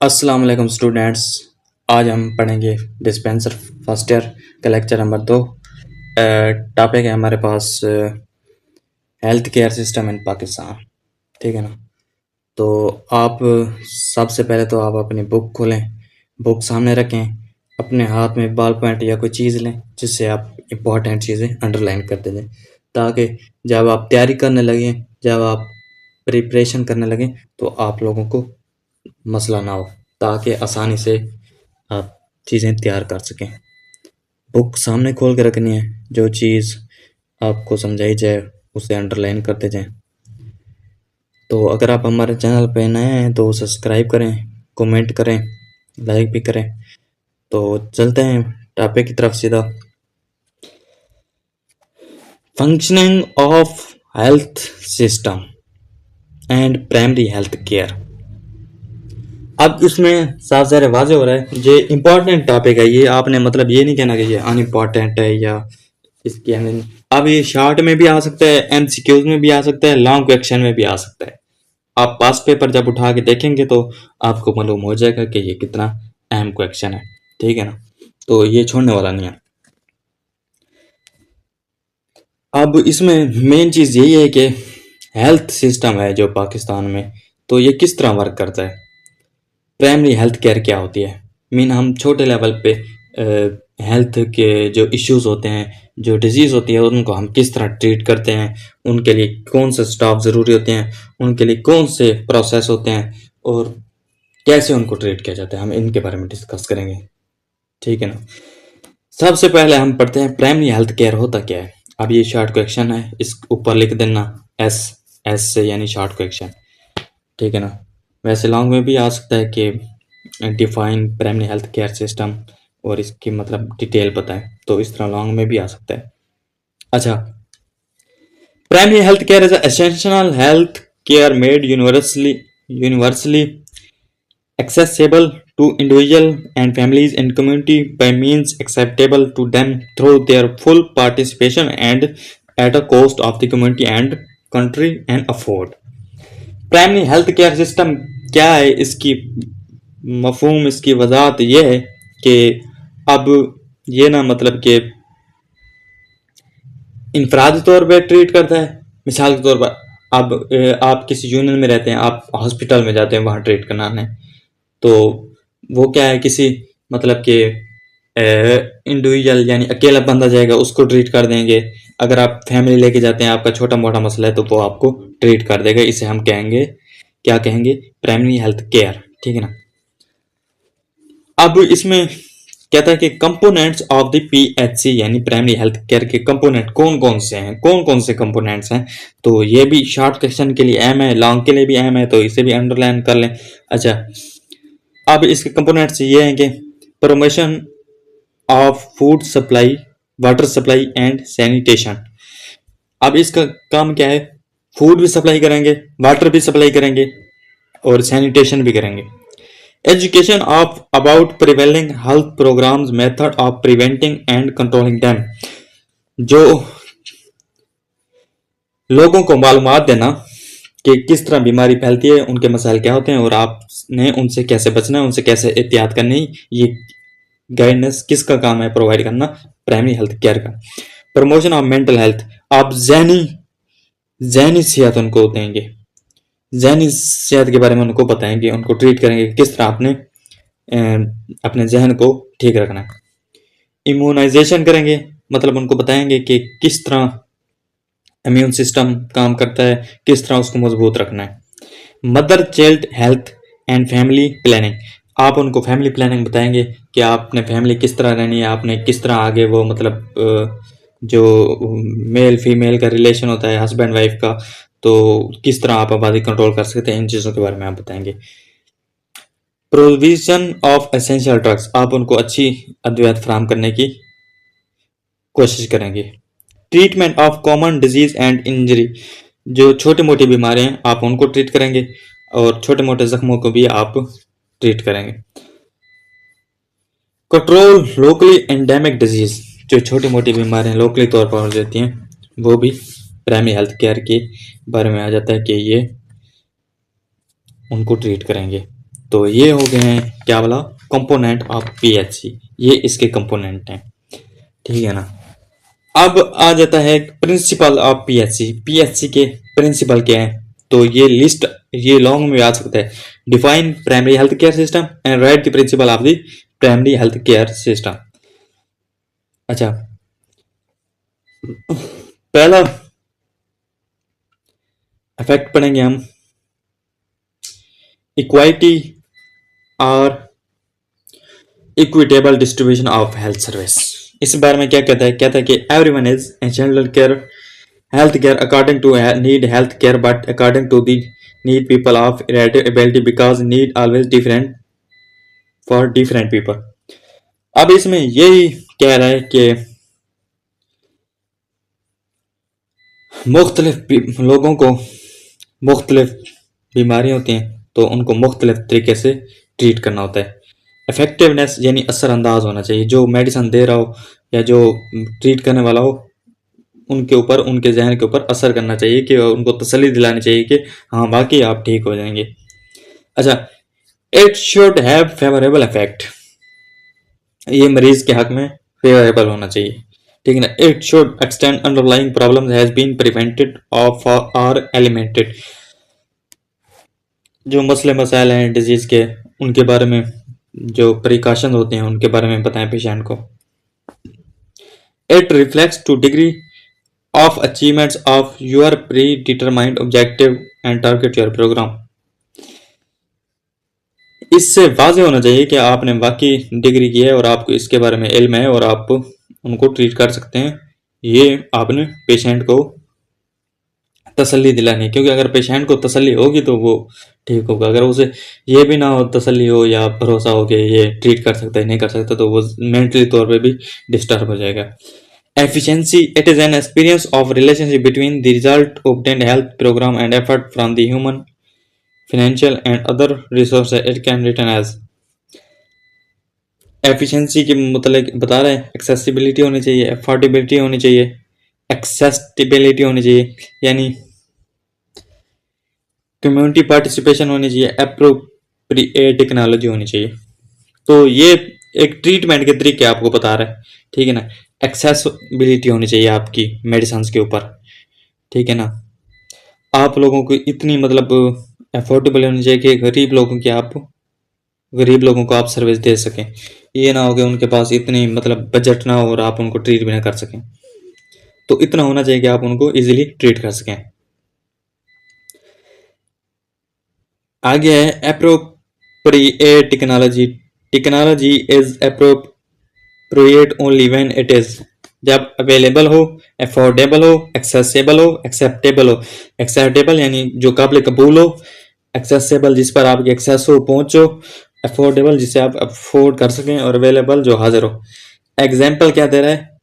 अस्सलाम वालेकुम स्टूडेंट्स। आज हम पढ़ेंगे डिस्पेंसर फर्स्ट ईयर का लेक्चर नंबर 2। टॉपिक है हमारे पास health care system in Pakistan. ठीक है ना। तो आप सबसे पहले तो आप अपनी बुक खोलें, बुक सामने रखें, अपने हाथ में बॉल पॉइंट या कोई चीज़ लें जिससे आप इम्पोर्टेंट चीज़ें अंडरलाइन करते जाएं, ताकि जब आप तैयारी करने लगें, जब आप प्रिपरेशन करने लगें तो आप लोगों को मसला ना हो, ताकि आसानी से आप चीज़ें तैयार कर सकें। बुक सामने खोल के रखनी है, जो चीज़ आपको समझाई जाए उसे अंडरलाइन करते जाएं। तो अगर आप हमारे चैनल पे नए हैं तो सब्सक्राइब करें, कमेंट करें, लाइक भी करें। तो चलते हैं टॉपिक की तरफ सीधा। Functioning of health system and primary health care. अब इसमें साफ ज़ाहिर वाज़ेह हो रहा है ये इम्पॉर्टेंट टॉपिक है। ये आपने मतलब ये नहीं कहना कि ये अनइम्पॉर्टेंट है या इसकी अब ये शॉर्ट में भी आ सकता है, एमसीक्यूज में भी आ सकता है, लॉन्ग क्वेश्चन में भी आ सकता है। आप पास पेपर जब उठा के देखेंगे तो आपको मालूम हो जाएगा कि ये कितना अहम क्वेश्चन है। ठीक है ना। तो ये छोड़ने वाला नहीं है। अब इसमें मेन चीज़ यही है कि हेल्थ सिस्टम है जो पाकिस्तान में, तो ये किस तरह वर्क करता है। प्राइमरी हेल्थ केयर क्या होती है। हम छोटे लेवल पे हेल्थ के जो इश्यूज होते हैं, जो डिजीज़ होती है, उनको हम किस तरह ट्रीट करते हैं, उनके लिए कौन से स्टाफ ज़रूरी होते हैं, उनके लिए कौन से प्रोसेस होते हैं और कैसे उनको ट्रीट किया जाता है, हम इनके बारे में डिस्कस करेंगे। ठीक है ना। सबसे पहले हम पढ़ते हैं प्राइमरी हेल्थ केयर होता क्या है। अब ये शॉर्ट क्वेश्चन है, इस ऊपर लिख देना एस, एस से यानी शॉर्ट क्वेश्चन। ठीक है ना। वैसे लॉन्ग में भी आ सकता है कि define primary health care system और इसकी मतलब डिटेल बताएं, तो इस तरह लॉन्ग में भी आ सकता है। अच्छा, primary health care is essential health care made universally accessible to individual and families in community by means acceptable to them through their full participation and at a cost of the community and country and afford। Primary health care system क्या है, इसकी मफहूम, इसकी वजाहत ये है कि अब ये ना मतलब कि इनफरादी तौर पर ट्रीट करता है। मिसाल के तौर पर अब आप किसी यूनियन में रहते हैं, आप हॉस्पिटल में जाते हैं वहाँ ट्रीट कराने, तो वो क्या है किसी मतलब कि इंडिविजुअल यानी अकेला बंदा जाएगा उसको ट्रीट कर देंगे। अगर आप फैमिली लेके जाते हैं, आपका छोटा मोटा मसला है, तो वो आपको ट्रीट कर देगा। इसे हम कहेंगे, क्या कहेंगे, प्राइमरी हेल्थ केयर। ठीक है ना। अब इसमें कहता है कि कंपोनेंट्स ऑफ द पीएचसी यानी प्राइमरी हेल्थ केयर के कंपोनेंट कौन कौन से हैं, कौन कौन से कंपोनेंट्स हैं। तो ये भी शॉर्ट क्वेश्चन के लिए अहम है, लॉन्ग के लिए भी अहम है, तो इसे भी अंडरलाइन कर लें। अच्छा, अब इसके कंपोनेंट्स ये हैं कि promotion of food supply, water supply and sanitation. अब इसका काम क्या है, फूड भी सप्लाई करेंगे, वाटर भी सप्लाई करेंगे और सैनिटेशन भी करेंगे। Education of about prevailing health programmes, method of preventing and controlling them. जो लोगों को मालूमात देना कि किस तरह बीमारी फैलती है, उनके मसाइल क्या होते हैं और आपने उनसे कैसे बचना है, उनसे कैसे एहतियात करनी है, ये गाइडेंस किसका काम है, प्रोवाइड करना, प्राइमरी हेल्थ केयर का। प्रमोशन ऑफ मेंटल हेल्थ, आप जहनी सेहत उनको देंगे, जहनी सेहत के बारे में उनको बताएंगे, उनको ट्रीट करेंगे किस तरह आपने अपने जहन को ठीक रखना है। इम्यूनाइजेशन करेंगे, मतलब उनको बताएंगे कि किस तरह इम्यून सिस्टम काम करता है, किस तरह उसको मजबूत रखना है। Mother child health and family planning, आप उनको फैमिली प्लानिंग बताएंगे कि आपने फैमिली किस तरह रहनी है, आपने किस तरह आगे वो मतलब जो मेल फीमेल का रिलेशन होता है, हस्बैंड वाइफ का, तो किस तरह आप आबादी कंट्रोल कर सकते हैं, इन चीज़ों के बारे में आप बताएंगे। प्रोविजन ऑफ एसेंशियल ड्रग्स, आप उनको अच्छी अद्वियात फराहम करने की कोशिश करेंगे। Treatment of common disease and injury, जो छोटी मोटी बीमारियां हैं आप उनको ट्रीट करेंगे और छोटे मोटे जख्मों को भी आप ट्रीट करेंगे। कंट्रोल लोकली एंडेमिक डिजीज, जो छोटी मोटी बीमारियां लोकली तौर पर हो जाती हैं, वो भी प्राइमरी हेल्थ केयर के बारे में आ जाता है कि ये उनको ट्रीट करेंगे। तो ये हो गए हैं क्या बोला, कंपोनेंट ऑफ पीएचसी, ये इसके कंपोनेंट हैं, ठीक है ना। अब आ जाता है प्रिंसिपल ऑफ पीएचसी, पीएचसी के प्रिंसिपल क्या है, तो ये लिस्ट ये लॉन्ग में आ सकता है। Define primary health care system and right the principle of the primary health care system. अच्छा, पहला इफेक्ट पढ़ेंगे हम इक्वालिटी और equitable distribution of health service. इस बारे में क्या कहता है, कहता है कि everyone is essential care health care according to need health care but according to the need people of relative ability because need always different for different people। अब इसमें यही कह रहा है कि मुख्तलिफ लोगों को मुख्तलिफ बीमारी होती हैं तो उनको मुख्तलिफ तरीके से ट्रीट करना होता है। इफेक्टिवनेस यानी असरअंदाज होना चाहिए, जो मेडिसिन दे रहा हो या जो ट्रीट करने वाला हो उनके ऊपर, उनके जहन के ऊपर असर करना चाहिए, कि उनको तसल्ली दिलानी चाहिए कि हाँ वाकई आप ठीक हो जाएंगे। अच्छा, it should have favourable effect, ये मरीज के हक में फेवरेबल होना चाहिए, ठीक है ना। It should extend underlying problems has been prevented of और एलिमेंटेड, जो मसले मसाइल हैं डिजीज के उनके बारे में जो प्रिकॉशन होते हैं उनके बारे में बताएं पेशेंट को। It reflects two degree of achievements of your predetermined objective and target your program। इससे वाज़ेह होना चाहिए कि आपने वाकई डिग्री की है और आपको इसके बारे में इल्म है और आप उनको ट्रीट कर सकते हैं। ये आपने पेशेंट को तसल्ली दिलानी है, क्योंकि अगर पेशेंट को तसल्ली होगी तो वो ठीक होगा। अगर उसे ये भी ना हो तसल्ली हो या भरोसा हो कि ये ट्रीट कर सकता है नहीं कर सकता, तो वो मेंटली तौर पे भी डिस्टर्ब हो जाएगा। Efficiency, it is an experience of relationship between the result obtained health program and effort from the human, financial and other resources it can written as। efficiency के मतलब बता रहे हैं accessibility होनी चाहिए, affordability होनी चाहिए, accessibility होनी चाहिए, यानी community participation होनी चाहिए, appropriate technology होनी चाहिए। तो ये एक ट्रीटमेंट के तरीके आपको बता रहा है, ठीक है ना। एक्सेसिबिलिटी होनी चाहिए आपकी मेडिसिन के ऊपर, ठीक है ना। आप लोगों को इतनी मतलब अफोर्डेबल होनी चाहिए कि गरीब लोगों को आप सर्विस दे सकें। ये ना हो कि उनके पास इतनी मतलब बजट ना हो और आप उनको ट्रीट भी ना कर सकें, तो इतना होना चाहिए कि आप उनको इजीली ट्रीट कर सकें। आगे है appropriate technology. Technology is appropriate only when it is, जब अवेलेबल हो, अफोर्डेबल हो, एक्सेसिबल हो, एक्सेप्टेबल हो। एक्सेप्टेबल यानी जो काबिल कबूल हो, एक्सेसिबल जिस पर आपकी एक्सेस हो, पहुंच हो, अफोर्डेबल जिसे आप अफोर्ड कर सकें, और अवेलेबल जो हाजिर हो। एग्जाम्पल क्या दे रहा है,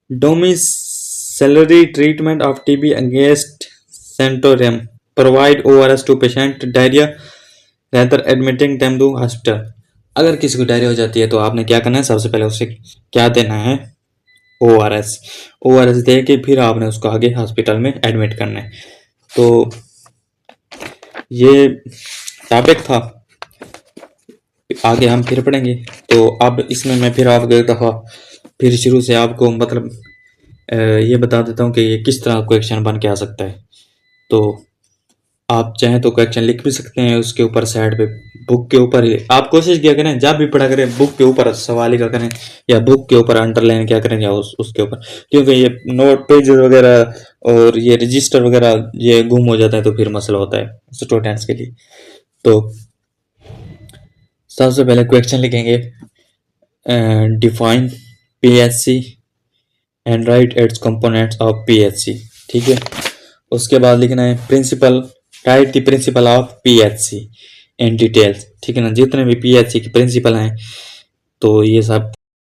domiciliary treatment of TB against sanatorium, provide ORS to patient diarrhoea rather admitting them to hospital. अगर किसी को डायरिया हो जाती है तो आपने क्या करना है, सबसे पहले उसे क्या देना है, ORS दे के फिर आपने उसको आगे हॉस्पिटल में एडमिट करना है। तो ये टॉपिक था, आगे हम फिर पढ़ेंगे। तो अब इसमें मैं फिर आपको एक दफ़ा फिर शुरू से आपको मतलब ये बता देता हूँ कि ये किस तरह क्वेश्चन बन के आ सकता है। तो आप चाहें तो क्वेश्चन लिख भी सकते हैं उसके ऊपर साइड पे, बुक के ऊपर ही आप कोशिश किया करें, जब भी पढ़ा करें बुक के ऊपर सवाल लिखा करें या बुक के ऊपर अंडरलाइन क्या करें या उसके ऊपर, क्योंकि ये नोट पेज वगैरह और ये रजिस्टर वगैरह ये गुम हो जाता है तो फिर मसला होता है स्टूडेंट्स के लिए। तो सबसे पहले क्वेश्चन लिखेंगे, define PHC and write its components of PHC, ठीक है। उसके बाद लिखना है principle, write the principle of PHC in details, ठीक है ना। जितने भी पीएचसी के प्रिंसिपल हैं तो ये सब